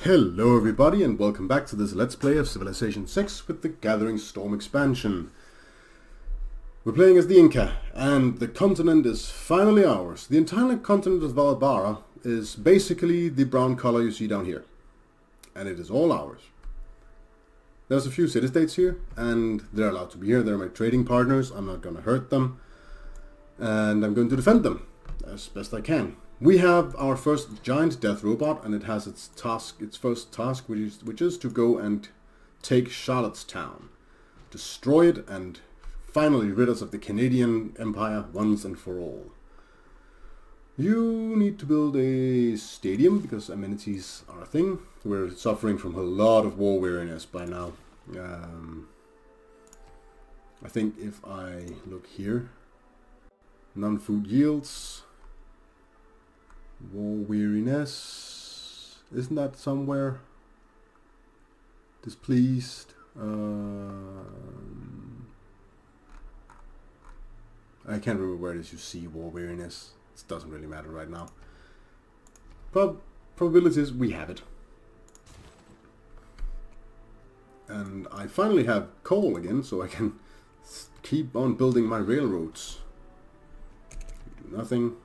Hello everybody and welcome back to this Let's Play of Civilization 6 with the Gathering Storm expansion. We're playing as the Inca, and the continent is finally ours. The entire continent of Valbara is basically the brown color you see down here. And it is all ours. There's a few city-states here, and they're allowed to be here. They're my trading partners. I'm not going to hurt them. And I'm going to defend them as best I can. We have our first giant death robot, and it has its first task, which is to go and take Charlottetown, destroy it, and finally rid us of the Canadian Empire once and for all. You need to build a stadium because amenities are a thing. We're suffering from a lot of war weariness by now. I think if I look here, non-food yields. War weariness. Isn't that somewhere? Displeased. I can't remember where it is you see war weariness. It doesn't really matter right now. Probabilities, we have it. And I finally have coal again, so I can keep on building my railroads. Do nothing.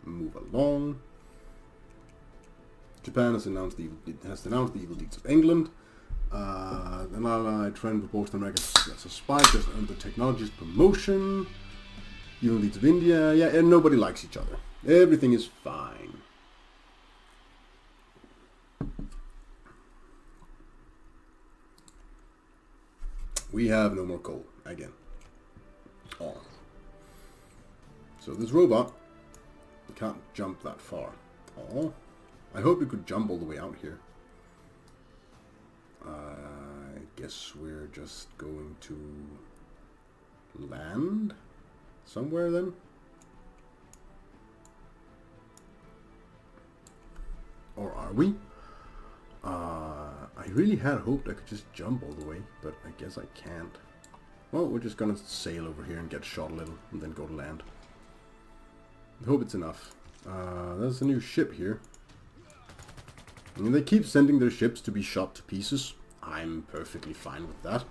Move along. Japan has denounced the evil deeds of England. An allied friend proposed to America as a spy just earned the technology's promotion. Evil deeds of India. Yeah, and nobody likes each other. Everything is fine. We have no more coal again. Oh. So this robot can't jump that far. Oh, I hope you could jump all the way out here. I guess we're just going to land somewhere then. Or are we? I really had hoped I could just jump all the way, but I guess I can't. Well, we're just gonna sail over here and get shot a little and then go to land. I hope it's enough. There's a new ship here. I mean, they keep sending their ships to be shot to pieces. I'm perfectly fine with that.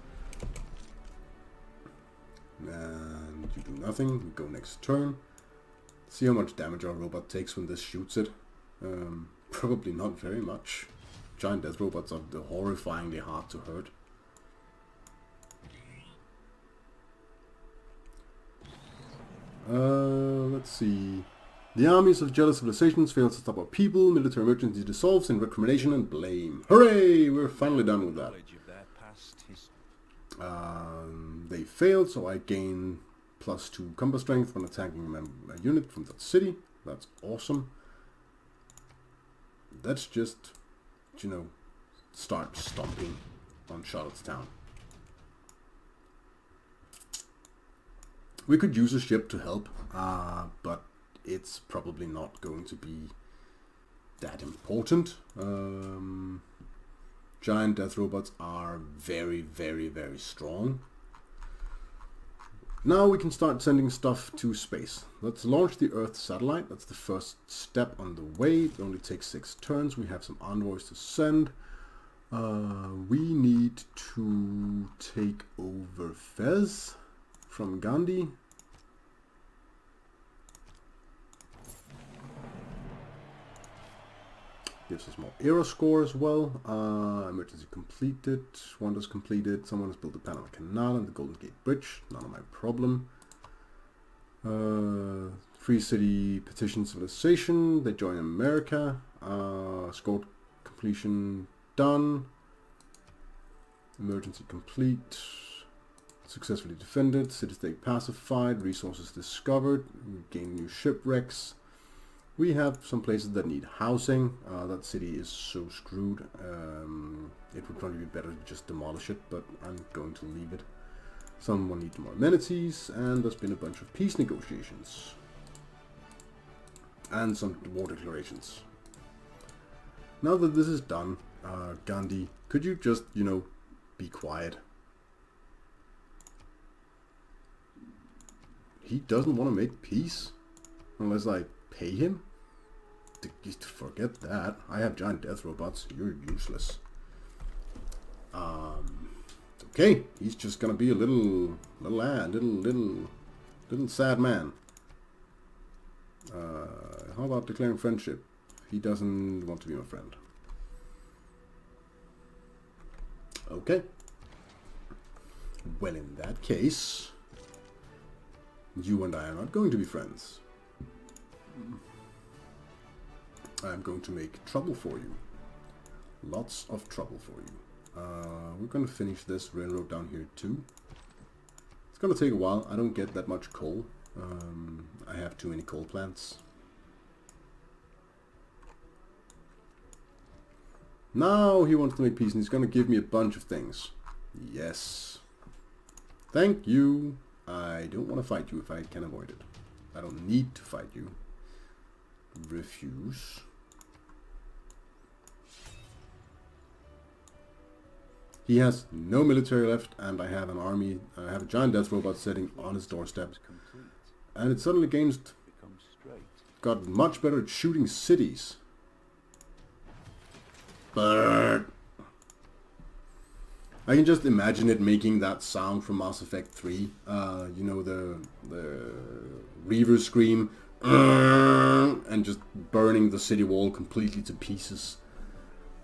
And you do nothing. We go next turn. See how much damage our robot takes when this shoots it. Probably not very much. Giant death robots are horrifyingly hard to hurt. Let's see. The armies of jealous civilizations fail to stop our people. Military emergency dissolves in recrimination and blame. Hooray! We're finally done with that. They failed, so I gain +2 combat strength when attacking a unit from that city. That's awesome. Let's just, you know, start stomping on Charlottetown. We could use a ship to help, but it's probably not going to be that important. Giant death robots are very, very, very strong. Now we can start sending stuff to space. Let's launch the Earth satellite. That's the first step on the way. It only takes 6 turns. We have some envoys to send. We need to take over Fez from Gandhi. Gives us more aero score as well. Emergency completed. Wonders completed. Someone has built the Panama Canal and the Golden Gate Bridge. None of my problem. Free City petition Civilization. They join America. Score completion done. Emergency complete. Successfully defended. City-state pacified. Resources discovered. We gain new shipwrecks. We have some places that need housing. That city is so screwed. It would probably be better to just demolish it, but I'm going to leave it. Someone needs more amenities, and there's been a bunch of peace negotiations. And some war declarations. Now that this is done, Gandhi, could you just, you know, be quiet? He doesn't want to make peace unless I pay him. Forget that. I have giant death robots. You're useless. Okay, he's just gonna be a little sad man. How about declaring friendship? He doesn't want to be my friend. Okay. Well, in that case, you and I are not going to be friends. I'm going to make trouble for you. Lots of trouble for you. We're going to finish this railroad down here too. It's going to take a while. I don't get that much coal. I have too many coal plants. Now he wants to make peace and he's going to give me a bunch of things. Yes. Thank you. I don't want to fight you if I can avoid it. I don't need to fight you. Refuse. He has no military left, and I have an army. I have a giant death robot sitting on his doorstep. And it suddenly got much better at shooting cities. But I can just imagine it making that sound from Mass Effect 3. You know, the Reaver scream. And just burning the city wall completely to pieces.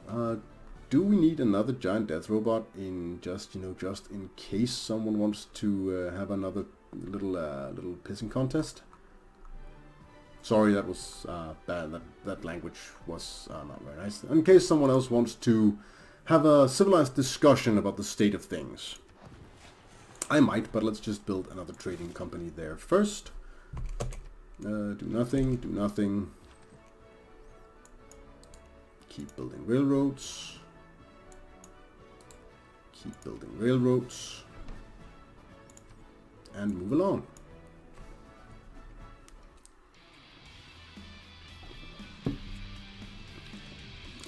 Do we need another giant death robot in just in case someone wants to have another little pissing contest? Sorry, that was bad. That language was not very nice. In case someone else wants to have a civilized discussion about the state of things. I might, but let's just build another trading company there first. Do nothing, do nothing. Keep building railroads. Keep building railroads. And move along.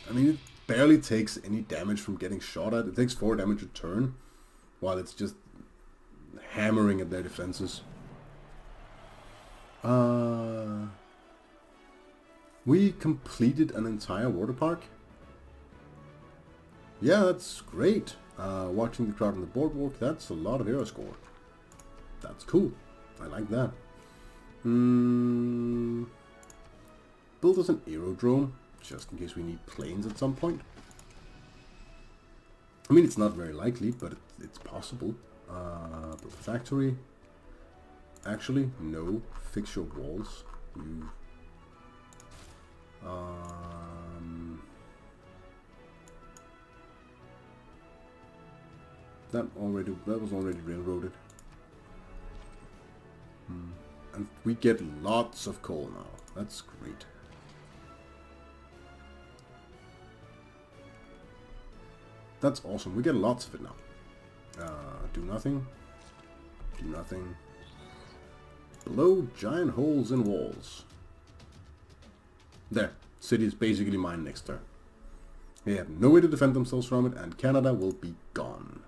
I mean, it barely takes any damage from getting shot at. It takes 4 damage a turn, while it's just hammering at their defenses. We completed an entire water park. Yeah, that's great. Watching the crowd on the boardwalk, that's a lot of hero score. That's cool. I like that. Build us an aerodrome, just in case we need planes at some point. I mean, it's not very likely, but it's possible. Build a factory. Actually, no. Fix your walls. You. That was already railroaded. And we get lots of coal now. That's great. That's awesome. We get lots of it now. Do nothing. Do nothing. Blow giant holes in walls. There. City is basically mine next turn. They have no way to defend themselves from it, and Canada will be gone.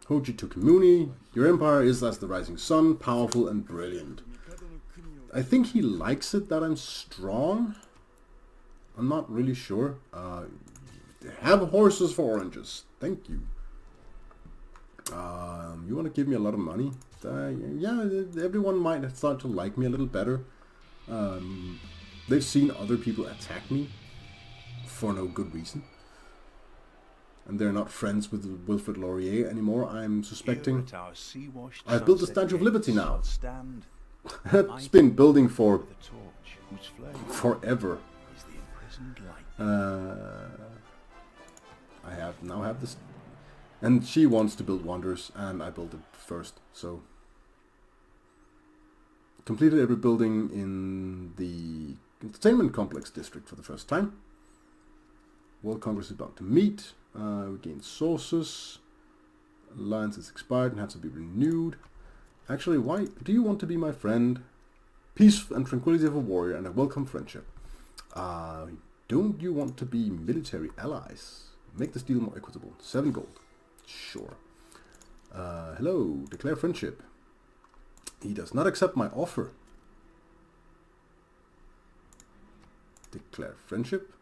Hoji to Comuni. Your empire is as the rising sun, powerful and brilliant. I think he likes it that I'm strong. I'm not really sure. Have horses for oranges. Thank you. You want to give me a lot of money? Yeah, everyone might start to like me a little better. They've seen other people attack me for no good reason. And they're not friends with Wilfrid Laurier anymore, I'm suspecting. I've built a Statue of Liberty now. It's been building for forever. I now have this. And she wants to build wonders, and I built it first, so. Completed every building in the Entertainment Complex District for the first time. World Congress is about to meet. We gain sources. Alliance is expired and has to be renewed. Actually, why do you want to be my friend? Peace and tranquility of a warrior and a welcome friendship. Don't you want to be military allies? Make this deal more equitable. 7 gold. Sure. Hello. Declare friendship. He does not accept my offer. Declare friendship.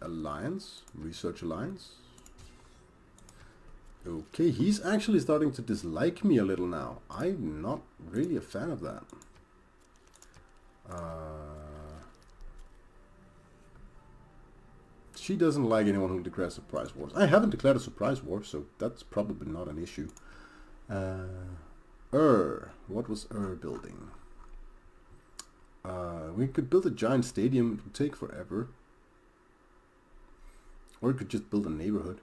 Alliance. Research alliance. Okay, he's actually starting to dislike me a little now. I'm not really a fan of that. She doesn't like anyone who declares surprise wars. I haven't declared a surprise war, so that's probably not an issue. What was building? We could build a giant stadium. It would take forever. Or we could just build a neighborhood.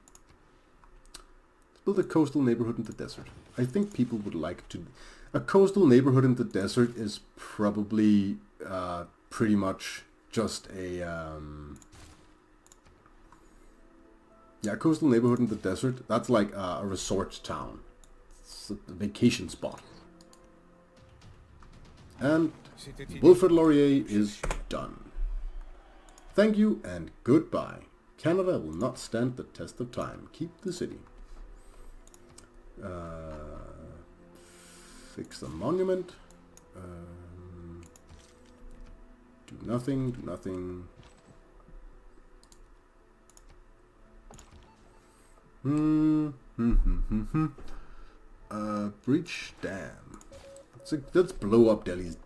Let's build a coastal neighborhood in the desert. I think people would like to... A coastal neighborhood in the desert is probably pretty much just a... Yeah, a coastal neighborhood in the desert. That's like a resort town. It's a vacation spot. And Wilfred Laurier is done. Thank you and goodbye. Canada will not stand the test of time. Keep the city. Fix the monument. Do nothing, do nothing. Breach dam. Let's blow up Delhi's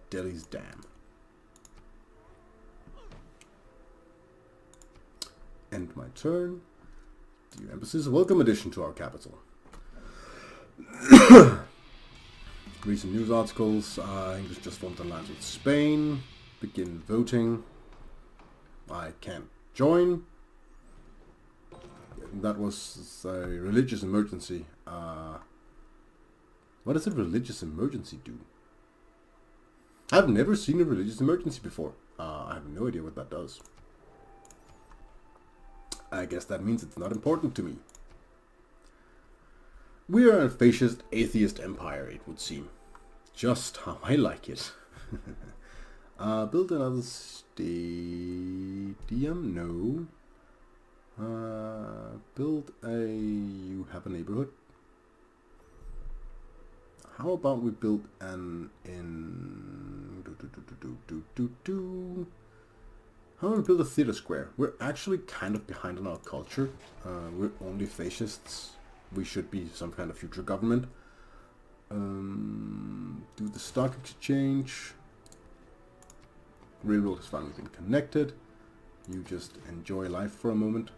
dam. End my turn. Dear embassies, welcome addition to our capital. Recent news articles. English just formed an alliance with Spain. Begin voting. I can't join. That was a religious emergency. What does a religious emergency do? I've never seen a religious emergency before. I have no idea what that does. I guess that means it's not important to me. We are a fascist, atheist empire, it would seem. Just how I like it. Build another stadium? No. Build a... You have a neighborhood? How about we build an... How about we build a theater square? We're actually kind of behind on our culture. We're only fascists. We should be some kind of future government. Do the stock exchange. Railroad has finally been connected. You just enjoy life for a moment.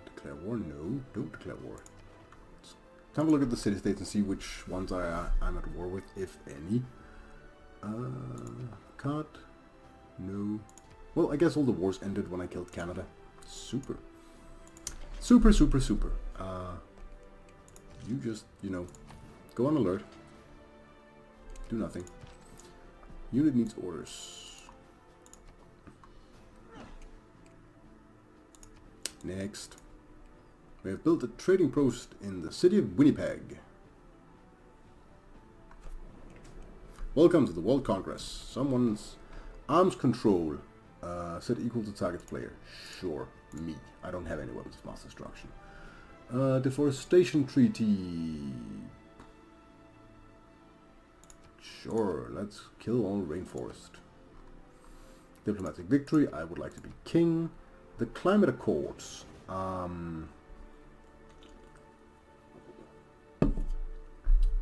Declare war? No, don't declare war. Let's have a look at the city-states and see which ones I'm at war with, if any. Cut. No. Well, I guess all the wars ended when I killed Canada. Super. Super, super, super. You just, you know, go on alert. Do nothing. Unit needs orders. Next. We have built a trading post in the city of Winnipeg. Welcome to the World Congress. Someone's arms control set equal to target player. Sure, me. I don't have any weapons of mass destruction. Deforestation treaty. Sure, let's kill all rainforest. Diplomatic victory. I would like to be king. The climate accords.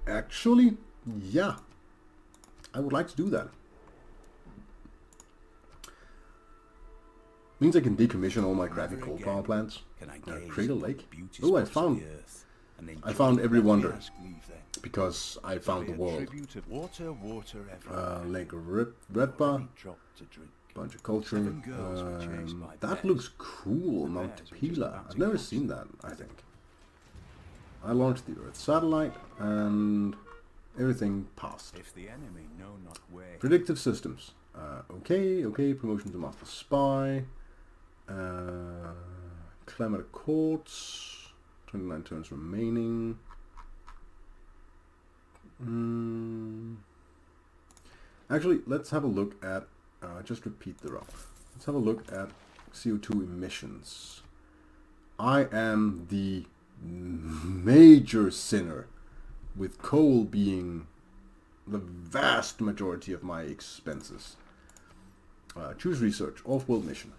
Actually, yeah. I would like to do that. Means I can decommission all my crappy coal power plants. Cradle Lake. Oh, I found every wonder. Because I found the world. Lake Redbar. Bunch of culture. That looks cool. Mount Pila. I've never seen that, I think. I launched the Earth satellite and everything passed. Predictive systems. Okay. Promotion to Master Spy. Climate Accords. 29 turns remaining. Actually, let's have a look at... just repeat the route. Let's have a look at CO2 emissions. I am the major sinner with coal being the vast majority of my expenses. Choose research, off-world mission.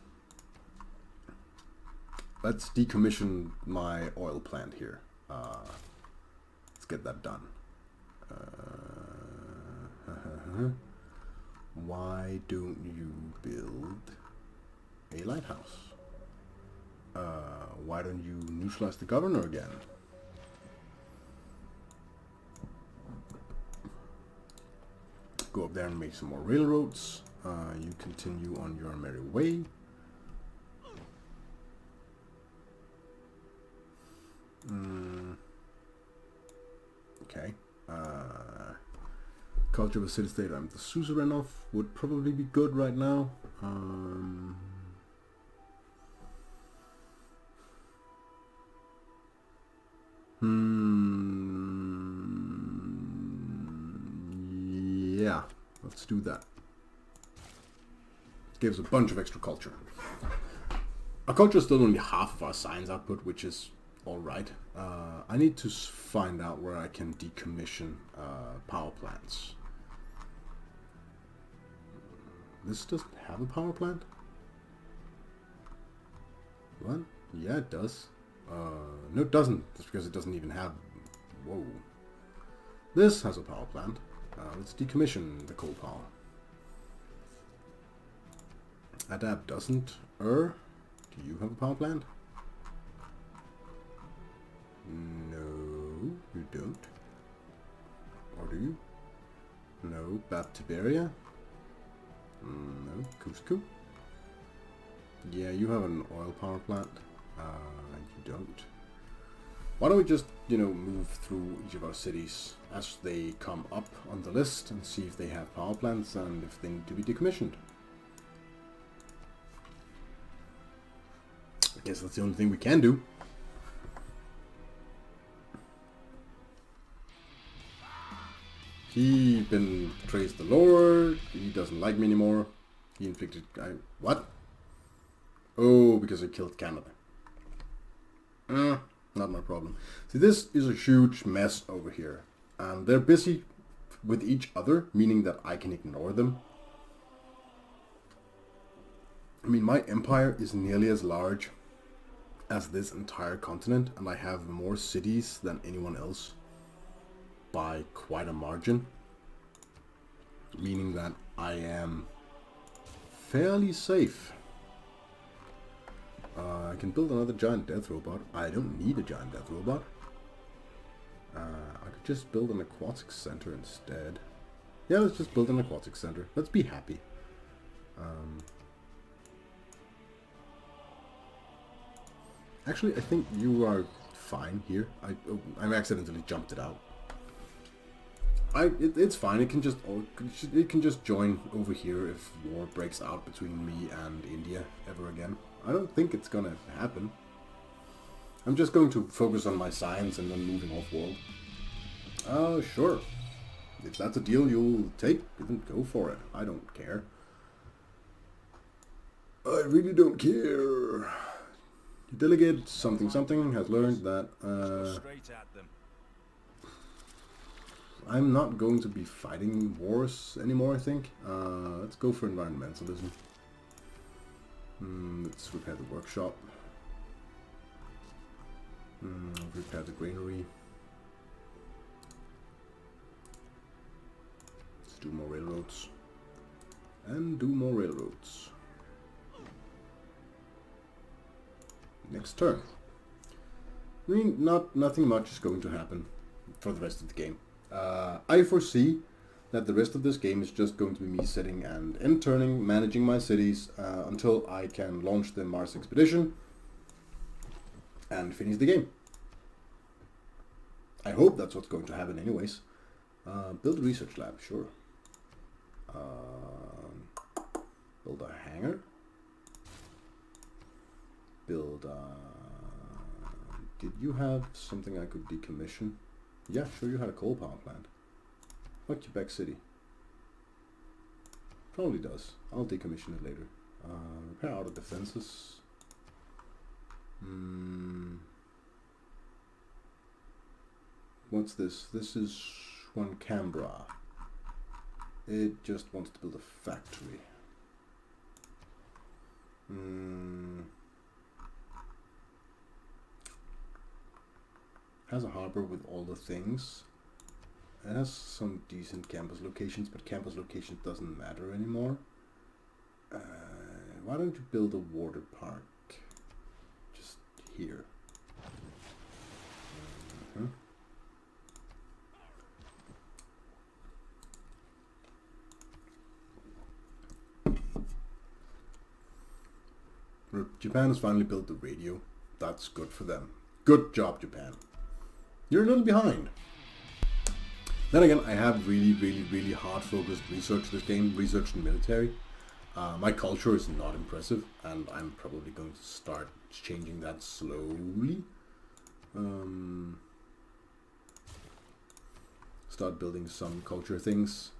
Let's decommission my oil plant here. Let's get that done. Why don't you build a lighthouse? Why don't you neutralize the governor again? Go up there and make some more railroads. You continue on your merry way. Okay. Culture of a city-state I'm the suzerain of would probably be good right now. Yeah, let's do that. It gives a bunch of extra culture. Our culture is still only half of our science output, which is alright. I need to find out where I can decommission power plants. This doesn't have a power plant? What? Yeah, it does. No, it doesn't. That's because it doesn't even have... Whoa. This has a power plant. Let's decommission the coal power. Adapt doesn't. Do you have a power plant? No, you don't. Or do you? No. Baptiberia? No. Cusco? Yeah, you have an oil power plant. You don't. Why don't we just, move through each of our cities as they come up on the list and see if they have power plants and if they need to be decommissioned. I guess that's the only thing we can do. He betrays the Lord. He doesn't like me anymore. He inflicted... what? Oh, because I killed Canada. Not my problem. See, this is a huge mess over here. And they're busy with each other, meaning that I can ignore them. I mean, my empire is nearly as large as this entire continent, and I have more cities than anyone else by quite a margin. Meaning that I am fairly safe. I can build another giant death robot. I don't need a giant death robot. I could just build an aquatic center instead. Yeah, let's just build an aquatic center. Let's be happy. Actually, I think you are fine here. I accidentally jumped it out. It's fine. It can just join over here if war breaks out between me and India ever again. I don't think it's gonna happen. I'm just going to focus on my science and then moving off world. Sure. If that's a deal you'll take, then go for it. I don't care. I really don't care. Delegate something has learned that I'm not going to be fighting wars anymore, I think. Let's go for environmentalism. Let's repair the workshop. Repair the granary. Let's do more railroads. And do more railroads. Next turn. I mean, nothing much is going to happen for the rest of the game. I foresee that the rest of this game is just going to be me sitting and interning, managing my cities until I can launch the Mars expedition and finish the game. I hope that's what's going to happen anyways. Build a research lab, sure. Build a hangar. Build did you have something I could decommission? Yeah, sure, you had a coal power plant. What Quebec City? Probably does. I'll decommission it later. Repair outer defenses. What's this? This is one Canberra. It just wants to build a factory. Has a harbor with all the things. It has some decent campus locations, but campus location doesn't matter anymore. Why don't you build a water park just here? Japan has finally built the radio. That's good for them. Good job, Japan. You're a little behind. Then again, I have really hard focused research this game, research in military. My culture is not impressive, and I'm probably going to start changing that slowly. Start building some culture things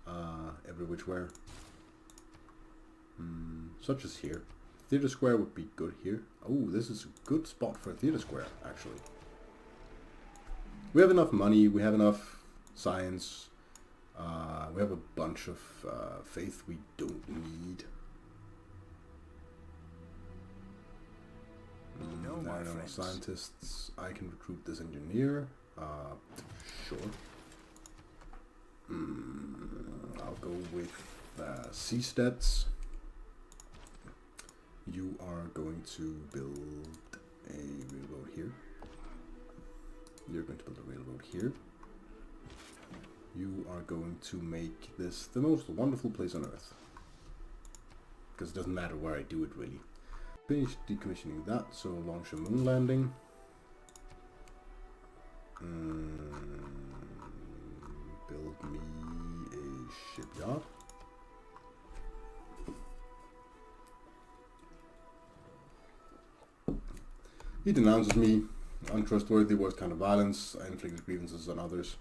every which where. Such as here. Theater square would be good here. Oh, this is a good spot for a theater square, actually. We have enough money, we have enough science, we have a bunch of faith we don't need. I don't know, scientists. I can recruit this engineer. Sure. I'll go with C-stats. You are going to build a railroad here. You're going to build a railroad here. You are going to make this the most wonderful place on earth. Because it doesn't matter where I do it, really. Finish decommissioning that, so launch a moon landing. Build me a shipyard. He denounces me, untrustworthy, worst kind of violence, I inflicted grievances on others.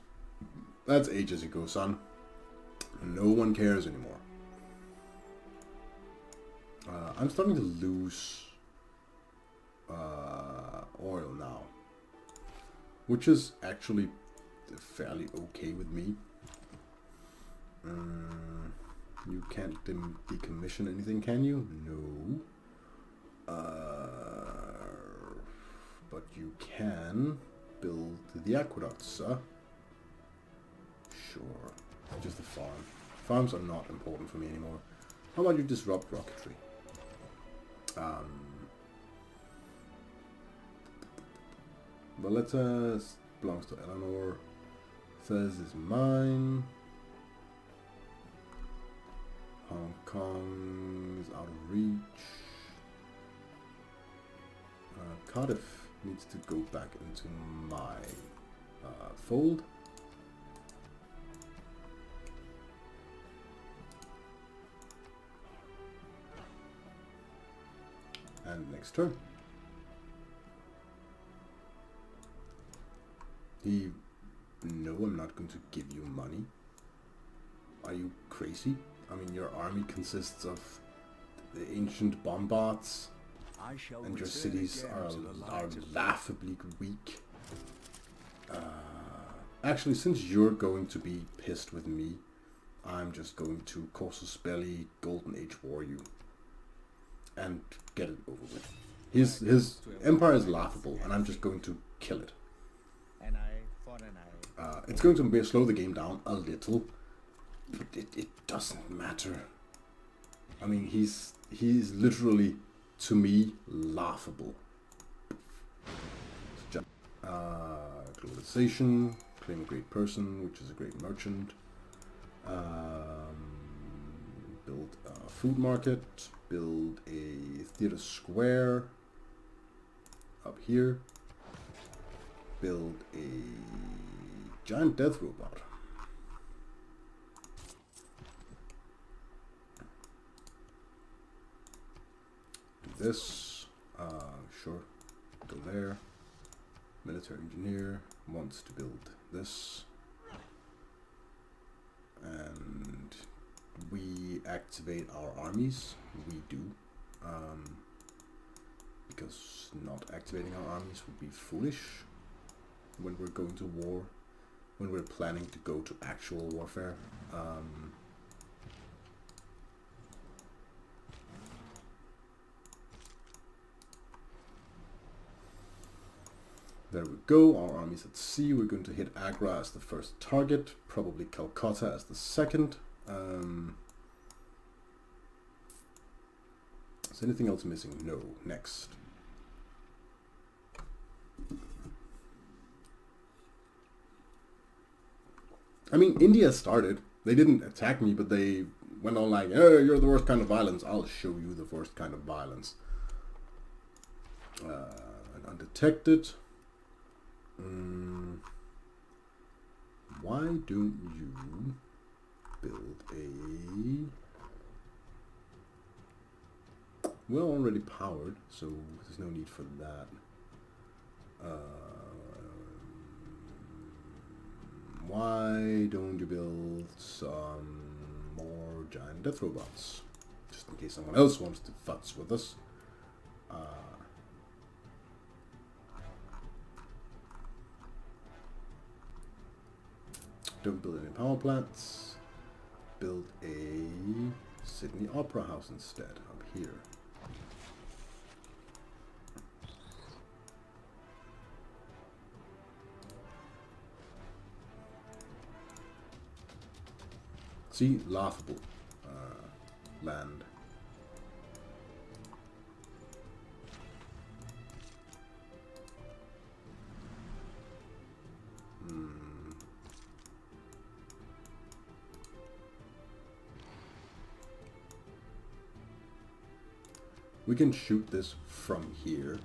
That's ages ago, son. No one cares anymore. I'm starting to lose oil now, which is actually fairly okay with me. You can't decommission anything, can you? No. But you can build the aqueducts, sir. Sure. Just a farm. Farms are not important for me anymore. How about you disrupt rocketry? But let's belongs to Eleanor. Says is mine. Hong Kong is out of reach. Cardiff needs to go back into my fold. And next turn. No, I'm not going to give you money. Are you crazy? I mean, your army consists of the ancient bombards, and your cities are laughably weak. Actually, since you're going to be pissed with me, I'm just going to Casus Belli Golden Age War you. And get it over with. His empire is laughable, and I'm just going to kill it. It's going to slow the game down a little, but it doesn't matter. I mean, he's literally, to me, laughable. Civilisation, claim a great person, which is a great merchant. Build a food market. Build a theater square up here. Build a giant death robot. Do this. Sure. Go there. Military engineer wants to build this. And we activate our armies. We do. Because not activating our armies would be foolish when we're going to war. when we're planning to go to actual warfare. There we go, our army's at sea. We're going to hit Agra as the first target, probably Calcutta as the second. Is anything else missing? No. Next. I mean, India started. They didn't attack me, but they went on like, oh, you're the worst kind of violence. I'll show you the worst kind of violence. And undetected. Why don't you build a... We're already powered, so there's no need for that. Why don't you build some more giant death robots? Just in case someone else wants to futz with us. Don't build any power plants. Build a Sydney Opera House instead, up here. See, laughable land. We can shoot this from here.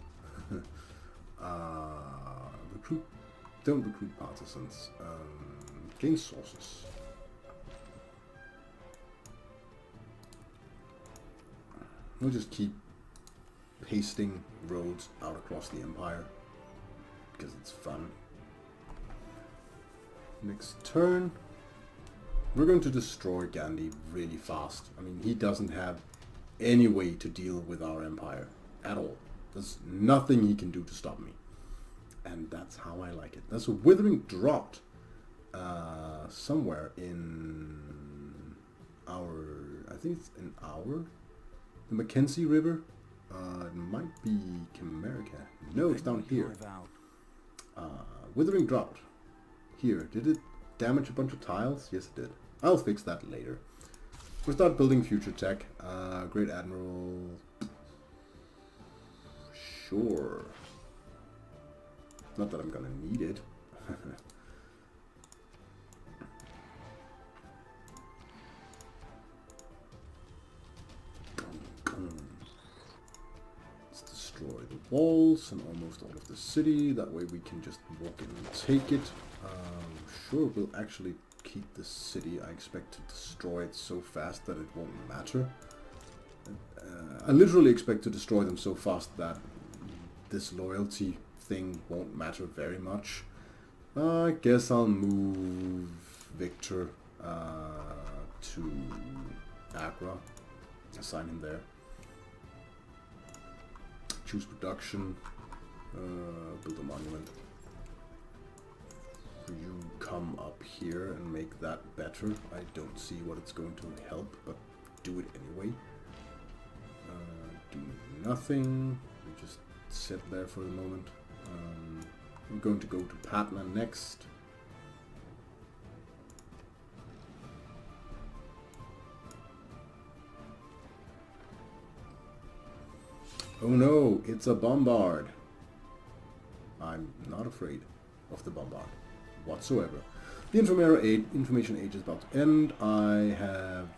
Don't recruit partisans. Gain sources. We'll just keep pasting roads out across the empire because it's fun. Next turn, we're going to destroy Gandhi really fast. I mean, he doesn't have any way to deal with our empire at all. There's nothing he can do to stop me. And that's how I like it. There's a withering drought somewhere in our, I think it's in our, the Mackenzie River. It might be America. No, it's down here. Withering drought. Here, did it damage a bunch of tiles? Yes, it did. I'll fix that later. We'll start building future tech. Great Admiral. Sure. Not that I'm gonna need it. Let's destroy the walls and almost all of the city. That way we can just walk in and take it. Sure, we'll actually keep the city. I expect to destroy it so fast that it won't matter. I literally expect to destroy them so fast that this loyalty thing won't matter very much. I guess I'll move Victor to Agra. Assign him there. Choose production. Build a monument. You come up here and make that better. I don't see what it's going to help, but do it anyway. Do nothing. We just sit there for the moment. We're going to go to Patna next. Oh no, it's a bombard. I'm not afraid of the bombard whatsoever. The information age is about to end. I have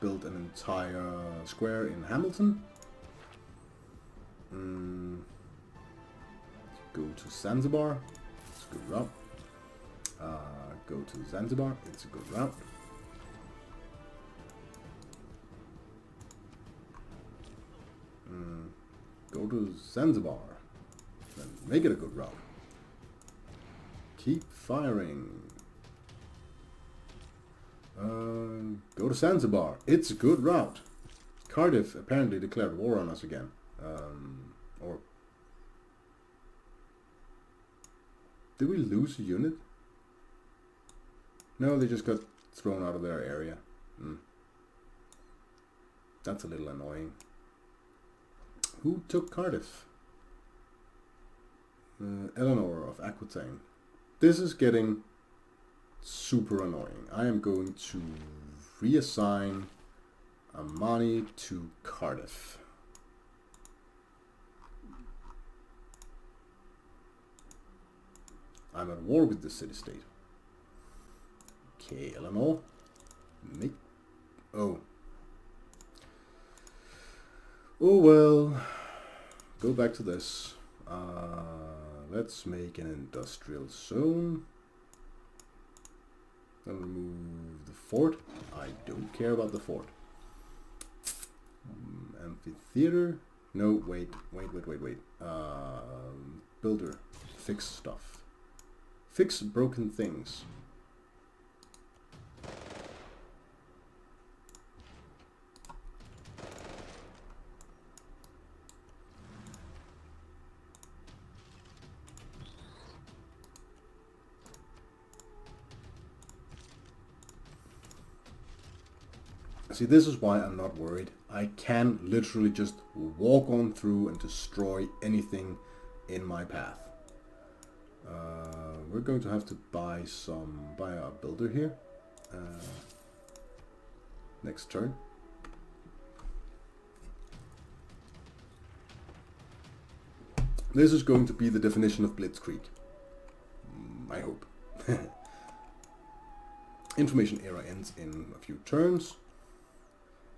built an entire square in Hamilton. Go to Zanzibar. It's a good route. Go to Zanzibar. It's a good route. Go to Zanzibar. Then make it a good route. Keep firing. Go to Zanzibar. It's a good route. Cardiff apparently declared war on us again. Or did we lose a unit? No, they just got thrown out of their area. That's a little annoying. Who took Cardiff? Eleanor of Aquitaine. This is getting super annoying. I am going to reassign Amani to Cardiff. I'm at war with the city-state. Okay, Eleanor. Make... Oh. Oh well. Go back to this. Let's make an industrial zone. I'll remove the fort. I don't care about the fort. Amphitheater. No, wait. Builder. Fix stuff. Fix broken things. See, this is why I'm not worried. I can literally just walk on through and destroy anything in my path. We're going to have to buy a builder here. Next turn. This is going to be the definition of Blitzkrieg. I hope. Information era ends in a few turns.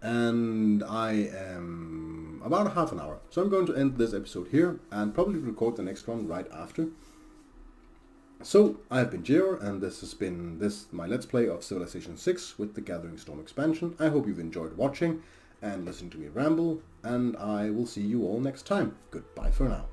And I am about half an hour. So I'm going to end this episode here and probably record the next one right after. So, I have been Jiro, and this has been my Let's Play of Civilization 6 with the Gathering Storm expansion. I hope you've enjoyed watching and listening to me ramble, and I will see you all next time. Goodbye for now.